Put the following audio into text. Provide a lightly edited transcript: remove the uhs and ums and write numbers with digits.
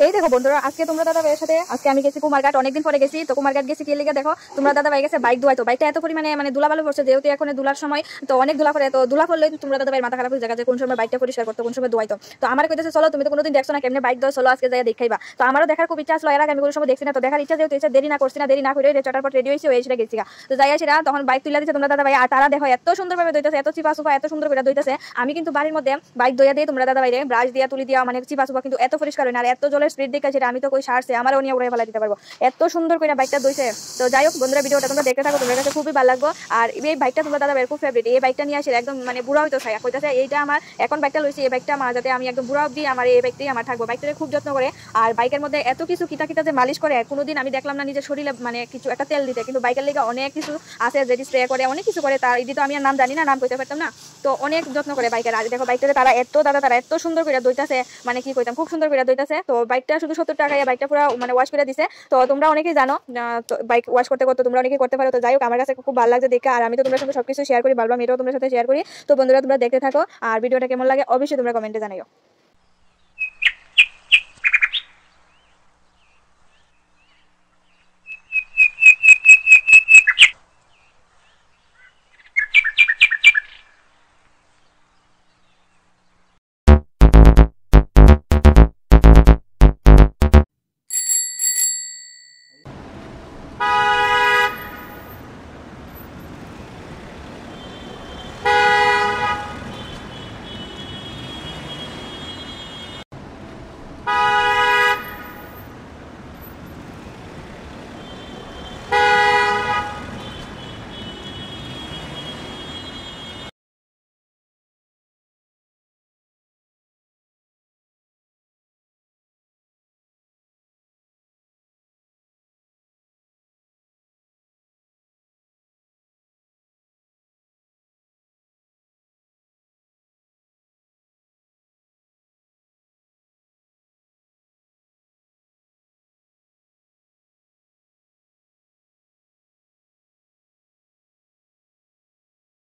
এই দেখো বন্ধুরা, আজকে তোমরা দাদা ভাইয়ের সাথে আজকে আমি গেছি কুমারঘাট, অনেকদিন পরে গেছি। তো কুমারঘাট গেছি কি লিগে দেখো, তোমরা দাদা ভাই গেছে বাইক ধোয়াইতো। বাইকটা এত পরিমাণে মানে ধুলাবালু পড়ছে, যেহেতু এখন ধুলার সময়, তো অনেক ধুলা করে। তো ধুলা করলে তোমরা দাদা ভাই মাথা খারাপ হয়ে যায় যে কোন সময় বাইকটা পরিষ্কার করতো, কোন সময় ধোয়াইতো। তো আমার কইতেছে চলো, তুমি তো কোনোদিন দেখছো না কেমনে বাইক ধোয়, চলো আজকে যাই দেখাইবা। তো আমারও দেখার খুব ইচ্ছা আসলো, এর আগে আমি কোনো সময় দেখছি না। তো দেখার ইচ্ছা যেহেতু এসে দেরি না করছি না, দেরি না করে চটার রেডি হয়েছে, এসে গেছি। তো যাই আসিরা তখন বাইক তুলে দিচ্ছে তোমরা দাদা ভাই, আর তারা দেখো এত সুন্দরভাবে দইতেছে, এত চিপা সুপা এত সুন্দর করে দইতেছে। আমি কিন্তু বাড়ির মধ্যে বাইক দইয়া দিয়ে তোমরা দাদা ভাইরে ব্রাশ দিয়া তুলি দিয়া মানে চিপা সুপা কিন্তু এত পরিষ্কার হয় না। আর এত জলের স্পিড দেখা সেটা আমি তো কই সারছে আমারও নিয়ে উড়ে ফেলা দিতে পারবো, এত সুন্দর করে বাইকটা দইছে। তো যাই হোক বন্ধুরা, ভিডিওটা তোমরা দেখতে থাকো, তোমার কাছে খুবই ভালো লাগবে। আর এই বাইকটা তোমরা দাদা ভাইয়ের খুব ফেভারিট। এই বাইকটা নিয়ে আসে একদম মানে বুড়া হইতো চাই কইতাছে, এইটা আমার এখন বাইকটা লইছি, এই বাইকটা আমার যাতে আমি একদম বুড়া অব্দি আমার এই বাইকটাই আমার থাকবো। বাইকটাকে খুব যত্ন করে। আর বাইকের মধ্যে এত কিছু কিতা কিতা যে মালিশ করে, কোনোদিন আমি দেখলাম না নিজের শরীরে মানে কিছু একটা তেল দিতে, কিন্তু বাইকের লেগে অনেক কিছু আছে যেটি স্প্রে করে, অনেক কিছু করে। তার ইদি তো আমি আর নাম জানি না, নাম কইতে পারতাম না। তো অনেক যত্ন করে বাইকের। আর দেখো বাইকটাতে তারা এত সুন্দর করে দইতাছে, মানে কি কইতাম, খুব সুন্দর করে দইতাছে। তো বাইকটা শুধু 70 টাকায় বাইকটা পুরো মানে ওয়াশ করে দিছে। তো তোমরা অনেকেই জানো বাইক ওয়াশ করতে করতে তোমরা অনেকেই করতে পারো। তো যাই হোক, আমার কাছে খুব ভালো লাগছে দেখে। আর আমি তো তোমার সঙ্গে সবকিছু শেয়ার করি, ভাবলাম এটাও তোমার সাথে শেয়ার করি। তো বন্ধুরা তোমরা দেখতে থাকো, আর ভিডিওটা কেমন লাগে অবশ্যই তোমরা কমেন্টে জানাইও।